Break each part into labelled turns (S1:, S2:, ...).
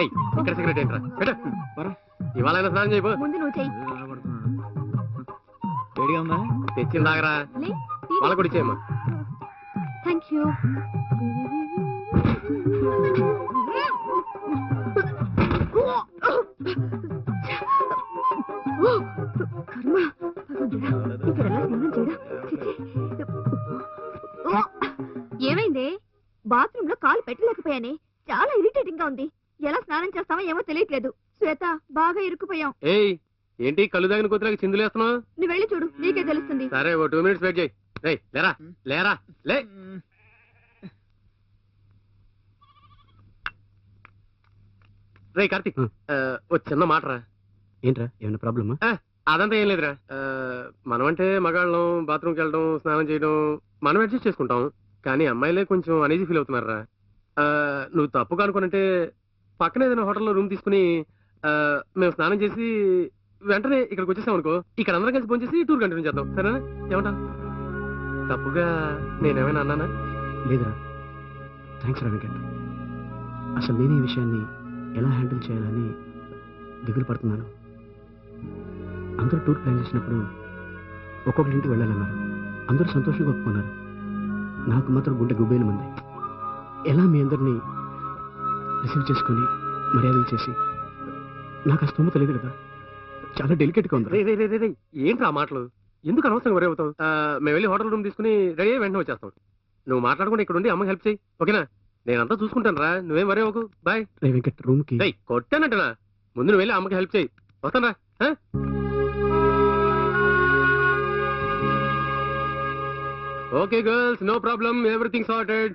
S1: ఇక్కడ సిగరెట్ ఏంట్రా ఇవాళ స్నానం చేయబో
S2: ముందు నువ్వు చెయ్యి.
S1: వేడిగా ఉందా తెచ్చింది దాగరా వాళ్ళ కూడా ఇచ్చేయమ్మా
S2: థ్యాంక్ యూ. ఏమైంది? బాత్రూమ్ లో కాలు పెట్టలేకపోయానే, చాలా ఇరిటేటింగ్ గా ఉంది. ఎలా స్నానం చేస్తావో ఏమో తెలియట్లేదు. శ్వేత, బాగా ఇరుక్కుపోయాం.
S1: ఏయ్ ఏంటి కళ్ళు దాగిన కూతురికి చిందులేస్తున్నావు?
S2: నువ్వు వెళ్ళి చూడు, నీకే తెలుస్తుంది.
S1: సరే ఓ 2 minutes వెయిట్ చేయి. లేరా లేరా లే. రే కార్తీక్, ఓ చిన్న మాటరా.
S3: ఏంట్రా ఏమైనా ప్రాబ్లమా?
S1: అదంతా ఏం లేదురా. మనం అంటే మగాళ్ళం బాత్రూమ్కి వెళ్ళడం స్నానం చేయడం మనం అడ్జస్ట్ చేసుకుంటాం. కానీ అమ్మాయిలే కొంచెం అనీజీ ఫీల్ అవుతున్నారా. నువ్వు తప్పుగా అనుకునంటే పక్కన ఏదైనా హోటల్లో రూమ్ తీసుకుని మేము స్నానం చేసి వెంటనే ఇక్కడికి వచ్చేసాం అనుకో, ఇక్కడ అందరం కలిసి ఫోన్ చేసి టూర్ కంటిన్యూ చేద్దాం. సరేనా? ఏమంటా? తప్పుగా నేనేమైనా అన్నానా?
S3: లేదురా, థ్యాంక్స్ రా వెంకట్. అసలు నేను ఈ విషయాన్ని ఎలా హ్యాండిల్ చేయాలని దిగులు పడుతున్నాను. అందరూ టూర్ ప్లాన్ చేసినప్పుడు ఒక్కొక్కరింటికి వెళ్ళాలన్నారు. అందరూ సంతోషంగా ఒప్పుకున్నారు. నాకు మాత్రం గుండె గుబ్బేలు మంది. ఎలా మీ అందరినీ రిసీవ్ చేసుకుని మర్యాదలు చేసి నాకు ఆ స్తోమత లేదు కదా. చాలా డెలికేట్గా ఉంది.
S1: ఏంట్రా మాటలు? ఎందుకు అనవసరంగా వరే అవుతావు? మేము వెళ్ళి హోటల్ రూమ్ తీసుకుని రెడీ అయ్యి వెంటనే వచ్చేస్తాం. నువ్వు మాట్లాడుకుంటే ఇక్కడ ఉండి అమ్మకి హెల్ప్ చేయి, ఓకేనా? నేనంతా చూసుకుంటాను రా, నువ్వేం వరే అవ్వకు. బాయ్.
S3: వెంకట్ రూమ్ కి
S1: కొట్టానంటనా? ముందు నువ్వు వెళ్ళి అమ్మకి హెల్ప్ చేయి, వస్తాను రా. Okay girls, no problem, everything sorted.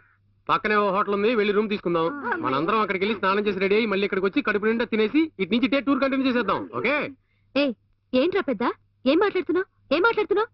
S1: పక్కనే ఓ హోటల్ ఉంది, వెళ్ళి రూమ్ తీసుకుందాం. మనందరం అక్కడికి వెళ్ళి స్నానం చేసి రెడీ అయ్యి మళ్ళీ ఇక్కడికి వచ్చి కడుపు నిండా తినేసి ఇటు నుంచి టూర్ కంటిన్యూ చేసేద్దాం. ఓకే?
S2: ఏంట్రా పెద్ద, ఏం మాట్లాడుతున్నావు?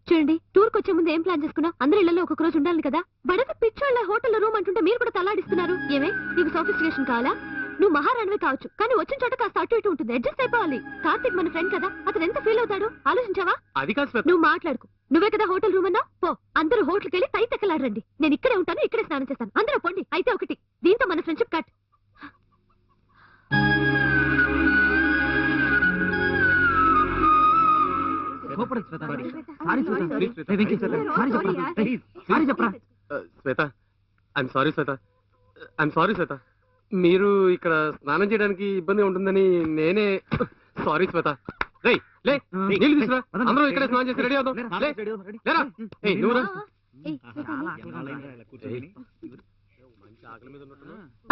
S2: చూడండి, టూర్ కి వచ్చే ముందు ఏం ప్లాన్ చేసుకున్నావు? అందరి ఇళ్లలో ఒక రోజు ఉండాలి కదా. బడక పిచ్చోళ్ళ హోటల్లో రూమ్ అంటుంటే మీరు కూడా తలాడిస్తున్నారు. ఏమే, నీకు సోఫిస్టికేషన్ కావాలా? నువ్వు మహారాణివే కావచ్చు, కానీ వచ్చిన చోట కాస్త అటు ఇటు ఉంటుంది. అడ్జస్ట్ అయిపోవాలి. కార్తిక్ మన ఫ్రెండ్ కదా, అతను ఎంత ఫీల్ అవుతాడు ఆలోచించావా?
S1: అది కాదు.
S2: నువ్వు మాట్లాడుకు. నువ్వే కదా హోటల్ రూమ్ అన్నా. పో, అందరూ హోటల్కి వెళ్ళి తైతెక్కలాడండి. నేను ఇక్కడే ఉంటాను, ఇక్కడే స్నానం చేస్తాను. అందరూ పొండి. అయితే ఒకటి, దీంతో మన friendship cut.
S1: Shweta, I'm sorry Shweta. మీరు ఇక్కడ స్నానం చేయడానికి ఇబ్బంది ఉంటుందని నేనే. సారీ శ్వేత. నీళ్ళు తీసుకురా, అందరూ ఇక్కడే స్నానం చేసి రెడీ అవుతాం.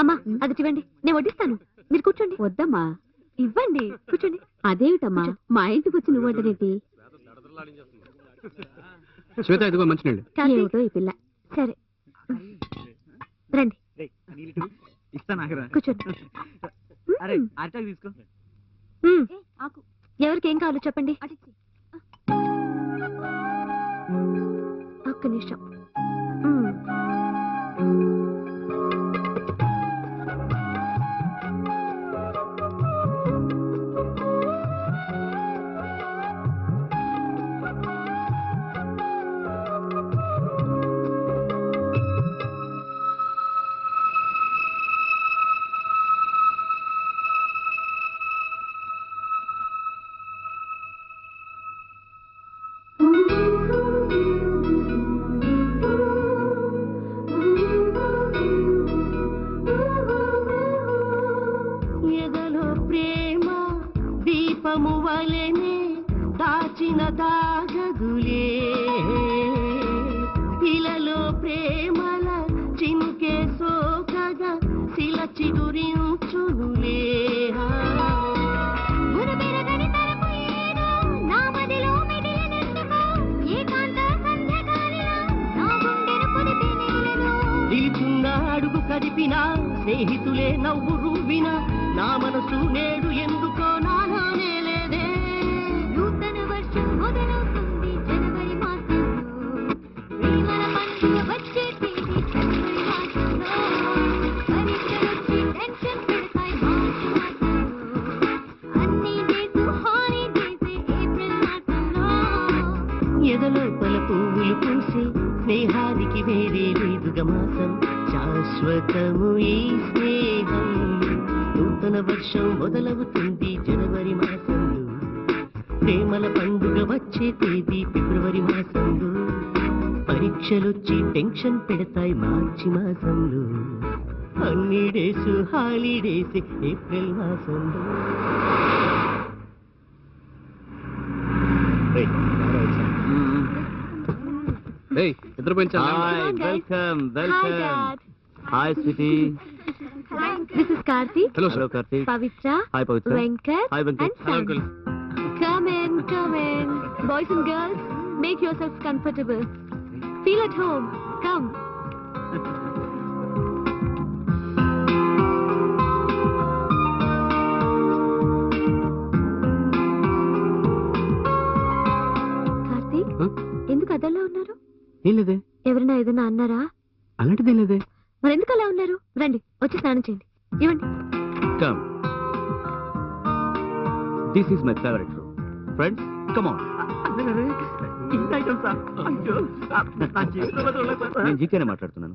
S2: అమ్మా, అది ఇవ్వండి, నేను వడ్డిస్తాను. మీరు కూర్చోండి. వద్దమ్మా, ఇవ్వండి, కూర్చోండి. అదేమిటమ్మా, మా ఇంటికి వచ్చి నువ్వు వడ్డనేటి?
S3: శ్వేత, ఇదిగో మంచినీళ్ళు.
S2: ఏమిటో ఈ పిల్ల. సరే రండి, కూర్చోండి. ఎవరికి ఏం కావాలో చెప్పండి. ఒక్క నిమిషం.
S4: దాగదులే ఇలలో ప్రేమల చినుకే సోకగా శిల చిగురించునులే. నిలుచున్న అడుగు కదిపిన స్నేహితులే నవ్వు రువ్విన నా మనసు నేడు ఎందుకో నానే లేదే. నూతన వర్షం మొదలవుతుంది జనవరి మాసంలో, ప్రేమల పండుగ వచ్చే తేదీ జనవరి మాసంలో, పరీక్షలొచ్చి టెన్షన్ పెడతాయి మార్చి మాసంలో, అన్ని డేస్ హాలిడేస్ ఏప్రిల్ మాసంలో. ఎదలోపల పువ్వులు పూసి స్నేహానికి వేరే లేదుగా మాసం, శాశ్వతము ఈ స్నేహం. నూతన నూతన వర్షం మొదలవుతుంది జనవరి మాసంలో, ప్రేమల పండుగ వచ్చే తేదీ ఫిబ్రవరి మాసంలో, పరీక్షలొచ్చి టెన్షన్ పెడతాయి మార్చి మాసంలో, అన్ని డేస్ హాలిడేస్ ఏప్రిల్ మాసంలో.
S1: ఇద్దరు పెంచా
S2: Come on, guys. Hi, Dad.
S3: Hi sweetie.
S2: This is Karthik,
S1: hello
S3: hello Karthik.
S2: Pavitra,
S3: hi Pavitra.
S2: Venkat,
S3: hi
S2: and
S3: Venkat.
S2: Sam. Come in, come in. Boys and girls, make yourselves comfortable. Feel at home. Come. Karthik, ఎందుకు అదల్లా ఉన్నారు?
S3: ఏం లేదే,
S2: ఎవరైనా ఏదైనా అన్నారా?
S3: అలాంటిదేం లేదే.
S2: మరి ఎందుకు అలా ఉన్నారు? రండి, వచ్చి స్నానం చేయండి. ఇవ్వండి.
S3: Come, this is my favourite room. Friends come on. నేను జీకేనే మాట్లాడుతున్నాను.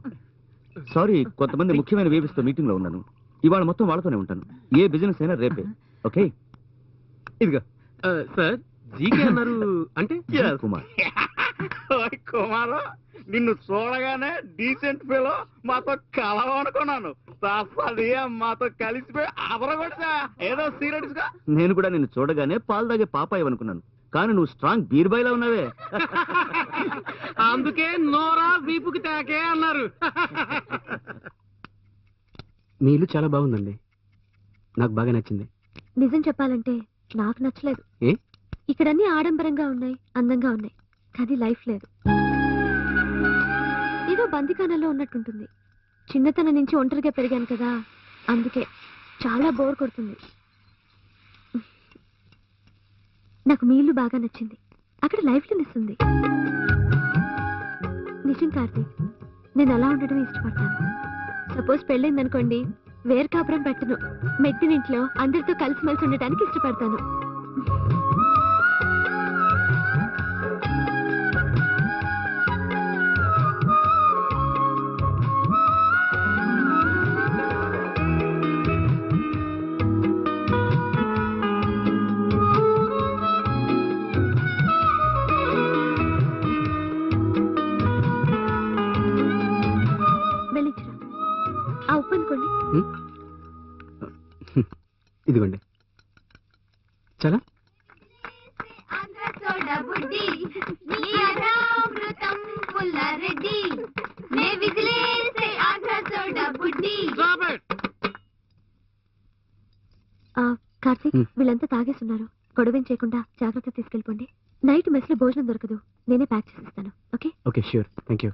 S3: సారీ, కొంతమంది ముఖ్యమైన వేవ్స్తో మీటింగ్ లో ఉన్నాను. ఇవాళ మొత్తం వాళ్ళతోనే ఉంటాను. ఏ బిజినెస్ అయినా రేపే. ఓకే, ఇదిగా
S1: సార్ జీకే అన్నారు అంటే
S3: కుమార్.
S5: కుమారు, నిన్ను చూడగానే డీసెంట్ ఫెలో మాతో కలవనుకున్నాను. తప్పది మాతో కలిసిపోయి అదరగొట్టా ఏదో సీరియస్ గా.
S3: నేను కూడా నిన్ను చూడగానే పాలు తాగే పాపాయి అనుకున్నాను, కానీ నువ్వు స్ట్రాంగ్ బీర్ బాయ్లా ఉన్నావే.
S1: అందుకే నోరా వీపుకి తాకే అన్నారు.
S3: మీ ఇల్లు చాలా బాగుందండి, నాకు బాగా నచ్చింది.
S2: నిజం చెప్పాలంటే నాకు నచ్చలేదు.
S3: ఏ?
S2: ఇక్కడన్నీ ఆడంబరంగా ఉన్నాయి, అందంగా ఉన్నాయి, కానీ లైఫ్ లేదు. ఏదో బందికానంలో ఉన్నట్టుంటుంది. చిన్నతనం నుంచి ఒంటరిగా పెరిగాను కదా, అందుకే చాలా బోర్ కొడుతుంది. నాకు మీ ఇల్లు బాగా నచ్చింది. అక్కడ లైఫ్ ఉంది. నిజం కార్తీక్, నేను అలా ఉండడమే ఇష్టపడతాను. సపోజ్ పెళ్ళైందనుకోండి, వేరు కాపురం పెట్టను. మెట్టినింట్లో అందరితో కలిసిమెలిసి ఉండటానికి ఇష్టపడతాను. వెళ్ళిచ్చిరా. ఆ ఉప్పు అనుకోండి.
S3: ఇదిగోండి. చాలా
S2: కార్తీక్, వీళ్ళంతా తాగేస్తున్నారు. గొడవేం చేయకుండా జాగ్రత్త తీసుకెళ్ళిపోండి. నైట్ మెస్ లో భోజనం దొరకదు, నేనే ప్యాక్ చేసిస్తాను. Okay?
S3: Okay, sure, thank you.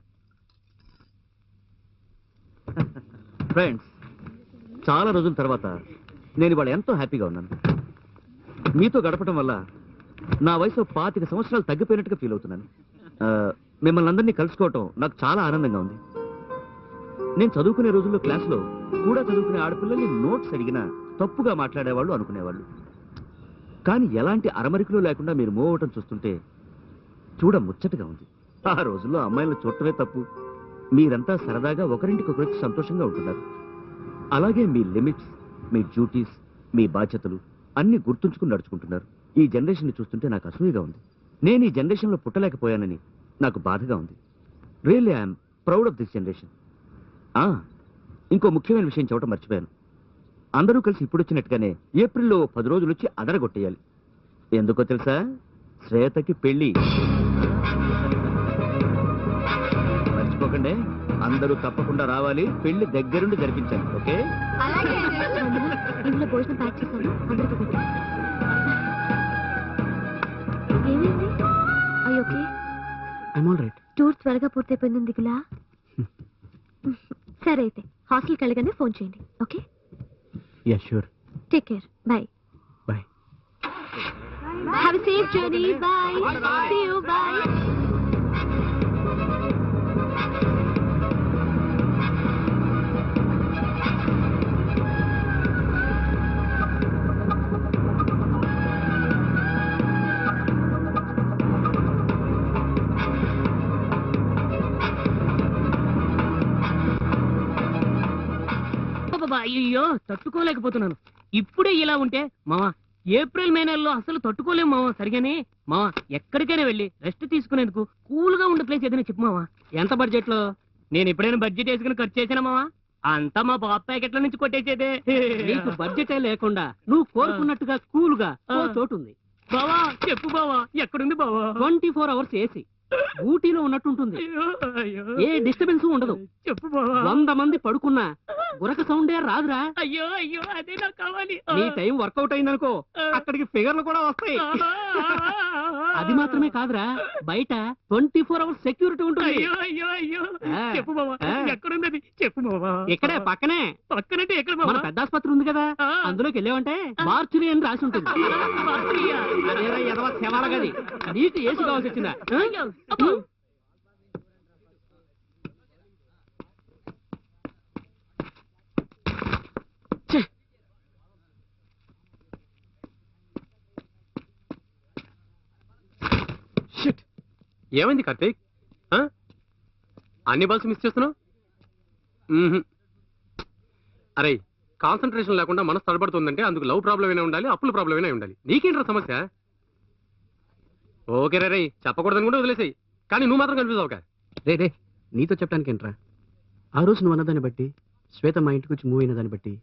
S3: Friends, చాలా రోజుల తర్వాత నేను ఇవాళ ఎంతో హ్యాపీగా ఉన్నాను. మీతో గడపడం వల్ల నా వయసు 25 సంవత్సరాలు తగ్గిపోయినట్టుగా ఫీల్ అవుతున్నాను. మిమ్మల్ని అందరినీ కలుసుకోవటం నాకు చాలా ఆనందంగా ఉంది. నేను చదువుకునే రోజుల్లో క్లాస్లో కూడా చదువుకునే ఆడపిల్లల్ని నోట్స్ అడిగినా తప్పుగా మాట్లాడేవాళ్ళు అనుకునేవాళ్ళు. కానీ ఎలాంటి అరమరికలు లేకుండా మీరు మూవ్ అవటం చూస్తుంటే చూడ ముచ్చటగా ఉంది. ఆ రోజుల్లో అమ్మాయిలను చూడటమే తప్పు, మీరంతా సరదాగా ఒకరింటికొకరికి సంతోషంగా ఉంటున్నారు. అలాగే మీ లిమిట్స్, మీ డ్యూటీస్, మీ బాధ్యతలు అన్ని గుర్తుంచుకుని నడుచుకుంటున్నారు. ఈ జనరేషన్ ని చూస్తుంటే నాకు అసూయగా ఉంది. నేను ఈ జనరేషన్ లో పుట్టలేకపోయానని నాకు బాధగా ఉంది. Really I'm proud of this generation. ఇంకో ముఖ్యమైన విషయం చెప్పడం మర్చిపోయాను. అందరూ కలిసి ఇప్పుడు వచ్చినట్టుగానే ఏప్రిల్లో 10 రోజులు వచ్చి అదరగొట్టేయాలి. ఎందుకో తెలుసా? శ్వేతకి పెళ్లి. మర్చిపోకండి, అందరూ తప్పకుండా రావాలి. పెళ్లి దగ్గరుండి జరిపించాలి. ఓకే?
S2: ఇంట్లో భోజనం ప్యాక్ చేశాను, అందరికీ పెట్టండి. ఏమైంది? అయ్యి okay?
S3: I'm all right.
S2: Tour త్వరగా పూర్తయిపోయింది దిగులా? సరే అయితే హాస్టల్కి వెళ్ళగానే ఫోన్ చేయండి. Okay?
S3: Yeah, sure.
S2: Take care. Bye.
S3: Bye.
S2: Have a safe journey. Bye. See you. Bye.
S4: అయ్యో, తట్టుకోలేకపోతున్నాను. ఇప్పుడే ఇలా ఉంటే మావా ఏప్రిల్ మే నెలలో అసలు తట్టుకోలేము మావా. సరిగానే మావా ఎక్కడికైనా వెళ్ళి రెస్ట్ తీసుకునేందుకు కూల్ గా ఉండే ప్లేస్ ఏదైనా చెప్పు మావా. ఎంత బడ్జెట్ లో? నేను ఎప్పుడైనా బడ్జెట్ వేసుకుని ఖర్చు చేసానా మావా? అంతా మా బాబు ప్యాకెట్ల నుంచి కొట్టేసేదే. నీకు బడ్జెటే లేకుండా నువ్వు కోరుకున్నట్టుగా కూల్ గా చోటు ఉంది బావా. చెప్పు బావా, ఎక్కడుంది బావా? 24 hours ఏసీ ఊటీలో ఉన్నట్టుంటుంది. ఏ డిస్టర్బెన్స్ ఉండదు. చెప్పు బావా. 100 మంది పడుకున్నా గురక సౌండే రాదురా. అయ్యో అయ్యో అదే నాకు కావాలి. నీ టైం వర్కౌట్ అయిందనుకో అక్కడికి ఫిగర్లు కూడా వస్తాయి. అది మాత్రమే కాదురా, బయట 24 hours సెక్యూరిటీ ఉంటుంది. అయ్యో అయ్యో అయ్యో చెప్పు బావా, ఎక్కడుంది అది? చెప్పు బావా. ఇక్కడే పక్కనే. పక్కనంటే ఎక్కడ? మన పెద్ద ఆసుపత్రి ఉంది కదా, అందులోకి వెళ్ళావంటే మార్చురీ అని రాసి ఉంటుంది. అదేరా ఎదవ శవాల గది. నీకు ఏసీ కావాల్సి వచ్చిందా?
S1: షిట్, ఏమైంది కార్తీక్? అన్ని బల్స్ మిస్ చేస్తున్నావు? అరే, కాన్సన్ట్రేషన్ లేకుండా మనసు తడబడుతుందంటే అందుకు లవ్ ప్రాబ్లం అయినా ఉండాలి, అప్పుల ప్రాబ్లం అయినా ఉండాలి. నీకేంట్రా సమస్య? ఓకే రే, చెప్పకూడదని కూడా వదిలేసాయి, కానీ నువ్వు మాత్రం కన్ఫ్యూజ్ అవ్వక.
S3: రే నీతో చెప్పడానికి ఏంట్రా, ఆ రోజు నువ్వు అన్నదాన్ని బట్టి, శ్వేత మా ఇంటికి వచ్చి మూవ్ అయిన దాన్ని బట్టి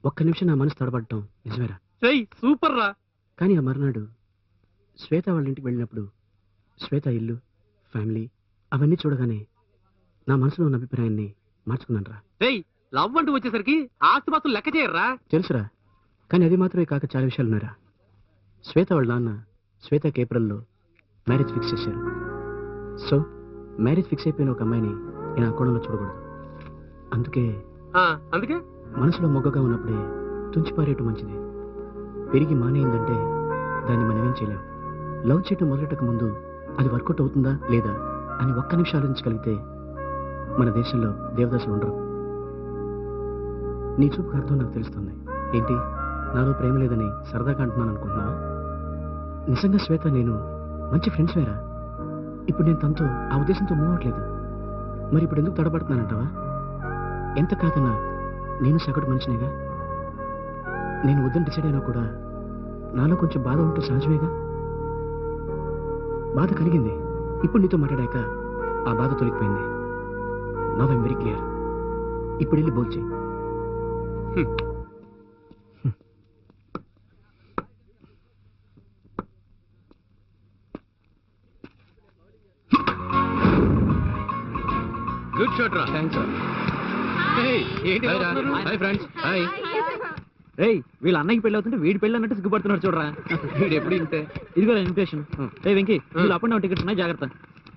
S3: ఒక్క నిమిషం నా మనసు తడబడటం నిజమేరా.
S1: సూపర్ రా.
S3: కానీ ఆ మర్నాడు శ్వేత వాళ్ళ ఇంటికి వెళ్ళినప్పుడు శ్వేత ఇల్లు, ఫ్యామిలీ అవన్నీ చూడగానే నా మనసులో ఉన్న అభిప్రాయాన్ని మార్చుకున్నాను రా.
S1: లవ్ అంటూ వచ్చేసరికి ఆస్తిపాస్తులు లెక్క చేయర్రా.
S3: తెలుసురా, కానీ అది మాత్రమే కాక చాలా విషయాలు ఉన్నారా. శ్వేత వాళ్ళ నాన్న శ్వేతకి ఏప్రిల్లో మ్యారేజ్ ఫిక్స్ చేశారు. సో మ్యారేజ్ ఫిక్స్ అయిపోయిన ఒక అమ్మాయిని నేను ఆ కోణంలో చూడకూడదు.
S1: అందుకే
S3: మనసులో మొగ్గగా ఉన్నప్పుడే తుంచిపారేయటం మంచిది. పెరిగి మానేయిందంటే దాన్ని మనం ఏం చేయలేం. లవ్ చేయటం మొదలెట్టక ముందు అది వర్కౌట్ అవుతుందా లేదా అని ఒక్క నిమిషం ఆలోచించగలిగితే మన దేశంలో దేవదాసులు ఉండరు. నీ చూపుకు అర్థం నాకు తెలుస్తుంది. ఏంటి, నాలో ప్రేమ లేదని సరదాగా అంటున్నాను అనుకుంటున్నావా? నిజంగా శ్వేత నేను మంచి ఫ్రెండ్స్ వేరా. ఇప్పుడు నేను తనతో ఆ ఉద్దేశంతో మూవ్ అవ్వట్లేదు. మరి ఇప్పుడు ఎందుకు తడబడుతున్నానంటావా? ఎంత కాదన్నా నేను సగటు మనిషినేగా. నేను వద్దని డిసైడ్ అయినా కూడా నాలో కొంచెం బాధ ఉంటూ సహజమేగా. బాధ కలిగింది, ఇప్పుడు నీతో మాట్లాడాక ఆ బాధ తొలగిపోయింది. Now I'm very clear. ఇప్పుడు వెళ్ళి బోల్ చేయి.
S1: గుడ్ షాట్ రా.
S3: Thanks sir.
S1: Hi friends. Hi.
S3: రేయ్, వీళ్ళ అన్నయ్యకి పెళ్ళి అవుతుంటే వీడి పెళ్ళి అన్నట్టు సిగ్గుపడుతున్నాడు చూడరా.
S1: వీడు ఎప్పుడు ఇంతే.
S3: ఇదిగో ఇన్విటేషన్. రే వెంకీ, వీళ్ళు అప్ అండ్ డౌన్ టికెట్స్ ఉన్నాయి, జాగ్రత్త.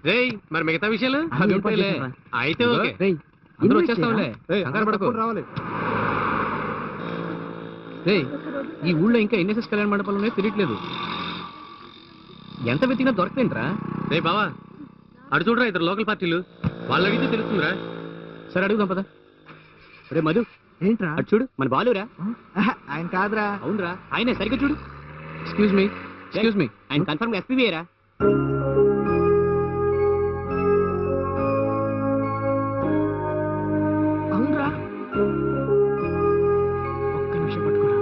S1: రేయ్, మరి మిగతా విషయాలు
S3: అవి ఏర్పాటు చేశారా?
S1: అయితే ఓకే.
S3: రేయ్,
S1: అందరూ వచ్చేస్తాంలే, కంగారు పడకు.
S3: రేయ్, ఈ ఊళ్ళో ఇంకా ఎన్ఎస్ఎస్ కళ్యాణ మండపాలు ఉన్నాయో తెలియట్లేదు. ఎంత వెతికినా దొరకలేంట్రా.
S1: రే బావా, అడు చూడరా, ఇద్దరు లోకల్ పార్టీలు, వాళ్ళు అడిగితే తెలుస్తుందిరా.
S3: సరే అడుగుదాం పద. రే మధు, ఏంట్రా అటు చూడు, మన బాలురా.
S5: ఆయన కాదురా.
S3: అవునరా, ఆయనే, సరిగ్గా చూడు. ఎక్స్క్యూజ్ మీ, ఆయన కన్ఫర్మ్ ఎస్పీవీరా. అవునరా, ఒక్క నిమిషం పట్టుకోరా.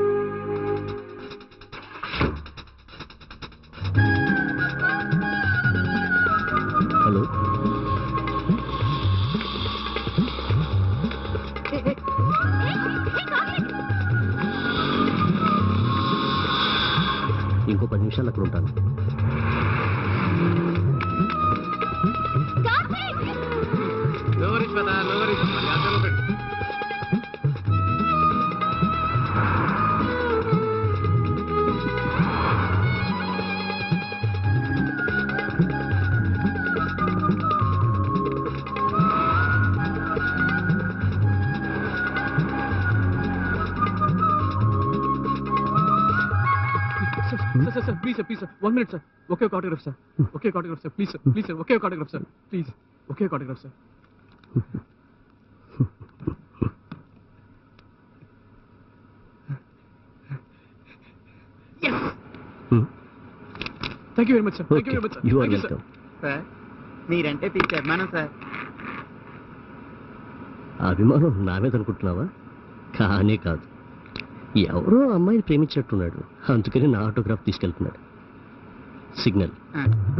S3: హలో, ఇంకో 10 నిమిషాలు అక్కడ ఉంటాను.
S1: నో వరీస్ కదా, no worries.
S3: Sir please sir, 1 minute sir. ఒకే ఒక ఆటోగ్రాఫ్ సార్, ఒకే ఒక ఆటోగ్రాఫ్ సార్, ప్లీజ్ సార్, ఒకే ఒక ఆటోగ్రాఫ్ సార్, ప్లీజ్, ఒకే ఒక autograph sir. Thank you very much sir. Thank you very much sir.
S5: Sir, మీరంటే పిచ్చి అభిమానం సార్.
S6: అభిమానం నా మీద అనుకుంటున్నావా? కానీ కాదు,
S3: ఎవరో అమ్మాయిని ప్రేమించినట్టున్నాడు, అందుకని నా ఆటోగ్రాఫ్ తీసుకెళ్తున్నాడు. సిగ్నల్.